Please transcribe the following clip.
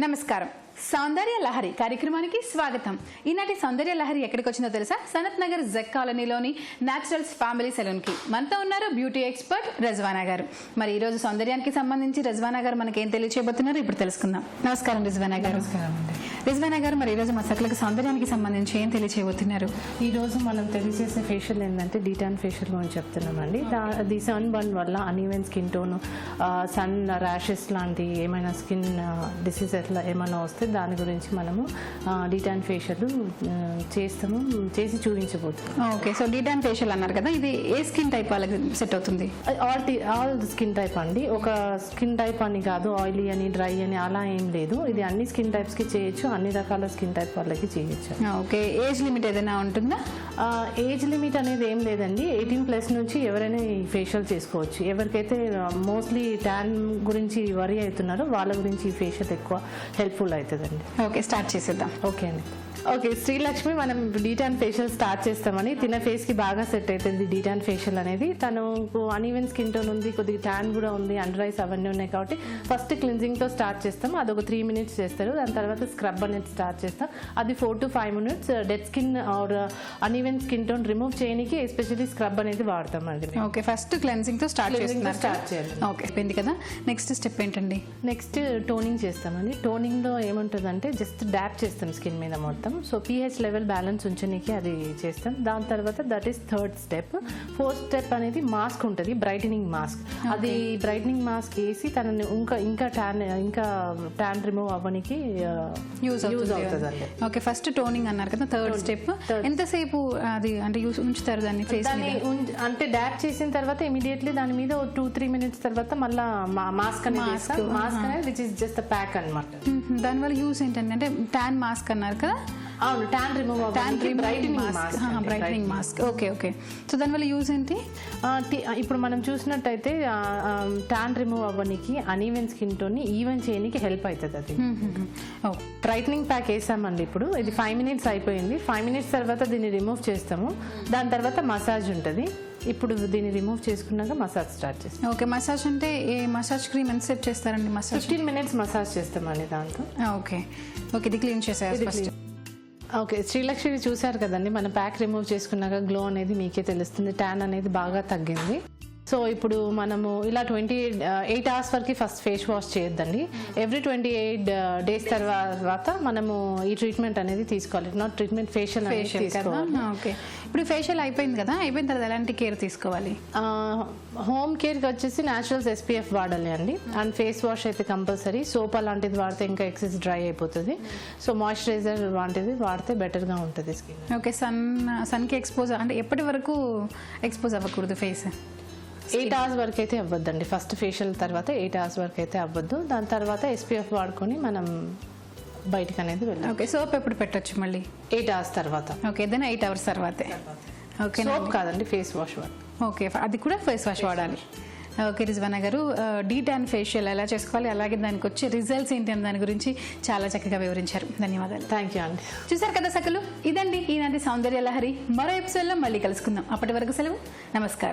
నమస్కారం. సౌందర్య లహరి కార్యక్రమానికి స్వాగతం. ఈనాటి సౌందర్య లహరి ఎక్కడికి వచ్చిందో తెలుసా? సనత్ నగర్ జెక్ కాలనీలోని న్యాచురల్స్ ఫ్యామిలీ సెలూన్ కి మనతో ఉన్నారు బ్యూటీ ఎక్స్పర్ట్ రిజ్వానా గారు. మరి ఈ రోజు సౌందర్యానికి సంబంధించి రిజ్వానా గారు మనకి ఏం తెలియచేయబోతున్నారు ఇప్పుడు తెలుసుకుందాం. నమస్కారం రిజ్వానా గారు. రిజ్వానా గారు, మరి ఈ రోజు మా సకలకు సౌందర్యానికి సంబంధించి ఏం తెలియచేయబోతున్నారు? ఈ రోజు మనం తెలియజేసే ఫేషియల్ ఏంటంటే డీటాన్ ఫేషియల్ అని చెప్తున్నామండి. అది సన్ బర్న్ వల్ల uneven skin tone, sun rashes లాంటి ఏమైనా స్కిన్ డిసీజ్ ఎట్లా ఏమైనా వస్తే దాని గురించి మనము డీటాన్ ఫేషియల్ చేస్తాము, చేసి చూపించబోతున్నాం. ఓకే, సో డీటాన్ ఫేషియల్ అన్నారు కదా, ఇది ఏ స్కిన్ టైప్ వాళ్ళకి సెట్ అవుతుంది? ఆల్ స్కిన్ టైప్ అండి. ఒక స్కిన్ టైప్ అని కాదు, ఆయిలీ అని డ్రై అని అలా ఏం లేదు. ఇది అన్ని స్కిన్ టైప్స్ కి చేయొచ్చు, అన్ని రకాల స్కిన్ టైప్ వాళ్ళకి చేయొచ్చు. ఓకే, ఏజ్ లిమిట్ ఏదైనా ఉంటుందా? ఏజ్ లిమిట్ అనేది ఏం లేదండి. 18+ నుంచి ఎవరైనా ఈ ఫేషియల్ చేసుకోవచ్చు. ఎవరికైతే మోస్ట్లీ ట్యాన్ గురించి వరీ అవుతున్నారో వాళ్ళ గురించి ఈ ఫేషియల్ ఎక్కువ హెల్ప్ఫుల్ అవుతుందండి. ఓకే, స్టార్ట్ చేసేద్దాం. ఓకే అండి. ఓకే, శ్రీలక్ష్మి మనం డీటాన్ ఫేషియల్ స్టార్ట్ చేస్తామని. తిన ఫేస్ కి బాగా సెట్ అవుతుంది డీటాన్ ఫేషియల్ అనేది. తను అన్ఈవెన్ స్కిన్ టోన్ ఉంది, కొద్దిగా ట్యాన్ కూడా ఉంది, అండర్ ఐస్ అవన్నీ ఉన్నాయి కాబట్టి ఫస్ట్ క్లిన్జింగ్ తో స్టార్ట్ చేస్తాం. అది ఒక 3 minutes చేస్తారు. దాని తర్వాత స్క్రబ్ అనేది స్టార్ట్ చేస్తాం. అది 4 to 5 minutes. Dead skin or uneven skin tone remove చేయడానికి ఎస్పెషల్లీ స్క్రబ్ అనేది వాడతాం అండి. ఓకే, ఫస్ట్ క్లెన్సింగ్ తో స్టార్ట్ చేయాలి. ఓకే, పోయింది కదా. నెక్స్ట్ స్టెప్ ఏంటండి? నెక్స్ట్ టోనింగ్ చేస్తామండి. టోనింగ్ లో ఏముంటుందంటే జస్ట్ డాప్ చేస్తాం స్కిన్ మీద మొత్తం. సో pH లెవెల్ బ్యాలెన్స్ ఉంచడానికి అది చేస్తాం. దాని తర్వాత that is 3rd step. 4th step అనేది మాస్క్ ఉంటుంది, బ్రైటనింగ్ మాస్క్. అది బ్రైటనింగ్ మాస్క్ వేసి తనని ఇంకా ట్యాన్ రిమూవ్ అవ్వడానికి యూజ్ అవుతుంది. ఓకే, ఫస్ట్ టోనింగ్ అన్నారు కదా, 3rd స్టెప్. ఎంతసేపు అది అంటే ఉంచుతారు దాన్ని ఫేస్ అంటే డాప్ చేసిన తర్వాత ఇమీడియట్లీ దాని మీద 2-3 minutes తర్వాత మళ్ళీ మాస్క్ అనేది విచ్ ఇస్ జస్ట్ ప్యాక్ అనమాట. దానివల్ల యూస్ ఏంటంటే, అంటే ట్యాన్ మాస్క్ అన్నారు కదా? అవును, tan remove brightening mask. Okay okay, so దానివల్ల యూజ్ ఏంటి? ఇప్పుడు మనం చూసినట్టయితే ట్యాన్ రిమూవ్ అవ్వడానికి అన్ఈవెన్ స్కిన్ టోన్ ఈవెన్ చేయడానికి హెల్ప్ అవుతుంది. అది బ్రైటనింగ్ ప్యాక్ వేసామండి. ఇప్పుడు ఇది 5 minutes అయిపోయింది. 5 minutes తర్వాత దీన్ని రిమూవ్ చేస్తాము. దాని తర్వాత మసాజ్ ఉంటుంది. ఇప్పుడు దీన్ని రిమూవ్ చేసుకున్నాక మసాజ్ స్టార్ట్ చేస్తాం. ఓకే, మసాజ్ అంటే ఏ మసాజ్ క్రీమ్ ఎంత సెట్ చేస్తారండి? మసాజ్ 15 minutes మసాజ్ చేస్తామండి దాంతో. ఓకే ఓకే, ఇది క్లీన్ చేసేయాలి. ఓకే, శ్రీలక్ష్మి చూసారు కదండి, మన ప్యాక్ రిమూవ్ చేసుకున్నాక గ్లో అనేది మీకే తెలుస్తుంది. ట్యాన్ అనేది బాగా తగ్గింది. సో ఇప్పుడు మనము ఇలా 28 hours వరకు ఫస్ట్ ఫేస్ వాష్ చేయొద్దండి. ఎవ్రీ 28 days తర్వాత మనము ఈ ట్రీట్మెంట్ అనేది తీసుకోవాలి. నాట్ ట్రీట్మెంట్, ఫేషియల్ తీసుకోవాలి. ఓకే, ఇప్పుడు ఫేషియల్ అయిపోయింది కదా, అయిపోయిన తర్వాత ఎలాంటి కేర్ తీసుకోవాలి? హోమ్ కేర్కి వచ్చేసి న్యాచురల్స్ SPF వాడాలి అండి. అండ్ ఫేస్ వాష్ అయితే కంపల్సరీ. సోప్ అలాంటిది వాడితే ఇంకా ఎక్సెస్ డ్రై అయిపోతుంది. సో మాయిశ్చరైజర్ లాంటిది వాడితే బెటర్గా ఉంటుంది స్కిన్. ఓకే, సన్కి ఎక్స్పోజ్ అంటే ఎప్పటి వరకు ఎక్స్పోజ్ అవ్వకూడదు ఫేస్? 8 hours వరకు అయితే అవ్వద్దండి. ఫస్ట్ ఫేషియల్ తర్వాత 8 hours వరకు అయితే అవ్వద్దు. దాని తర్వాత SPF వాడుకొని మనం బయటకు అనేది వెళ్ళాలి. ఓకే, సోప్ ఎప్పుడు పెట్టచ్చు? మళ్ళీ 8 hours తర్వాత. ఓకే, దెన్ 8 hours తర్వాతే. ఓకే, సోప్ కాదండి, ఫేస్ వాష్ వాడాలి. ఓకే, అది కూడా ఫేస్ వాష్ వాడాలి. ఓకే రిజ్వానా గారు, డీటాన్ ఫేషియల్ ఎలా చేసుకోవాలి, అలాగే దానికి వచ్చే రిజల్ట్స్ ఏంటి అని దాని గురించి చాలా చక్కగా వివరించారు. ధన్యవాదాలు. థ్యాంక్ యూ అండి. చూసారు కదా సకలు, ఇదండి ఈనాటి సౌందర్య లహరి. మరో ఎపిసోడ్లో మళ్ళీ కలుసుకుందాం. అప్పటి వరకు సెలవు, నమస్కారం.